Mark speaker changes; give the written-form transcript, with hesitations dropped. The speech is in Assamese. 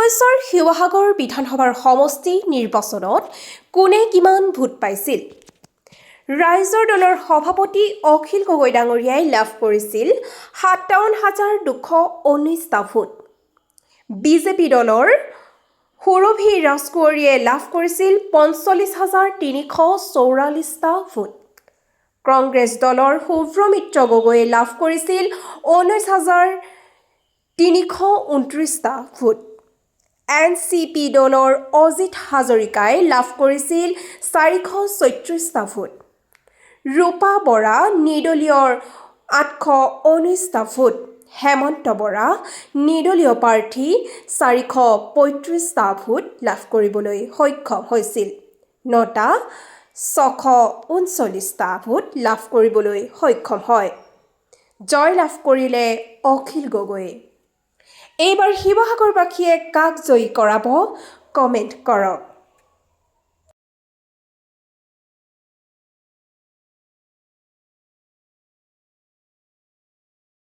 Speaker 1: 2021 শিৱসাগৰ বিধানসভাৰ সমষ্টি নিৰ্বাচনত কোনে কিমান ভোট পাইছিল? ৰাইজৰ দলৰ সভাপতি অখিল গগৈ ডাঙৰীয়াই লাভ কৰিছিল 57,219টা ভোট। বিজেপি দলৰ সুৰভি ৰাজকুঁৱৰীয়ে লাভ কৰিছিল 45,344টা ভোট। কংগ্ৰেছ দলৰ সৌভ্ৰমিত্ৰ গগৈয়ে লাভ কৰিছিল 19,329টা ভোট। NCP দলৰ অজিত হাজৰিকাই লাভ কৰিছিল 436টা ভোট। ৰূপা বৰা নিৰ্দলীয়ৰ 819টা ভোট। হেমন্ত বৰা নিৰ্দলীয় প্ৰাৰ্থী 435টা ভোট লাভ কৰিবলৈ সক্ষম হৈছিল। নটা 639টা ভোট লাভ কৰিবলৈ সক্ষম হয়। জয় লাভ কৰিলে অখিল গগৈয়ে। এইবাৰ শিৱসাগৰবাসীয়ে কাক জয়ী কৰাব? কমেণ্ট কৰক।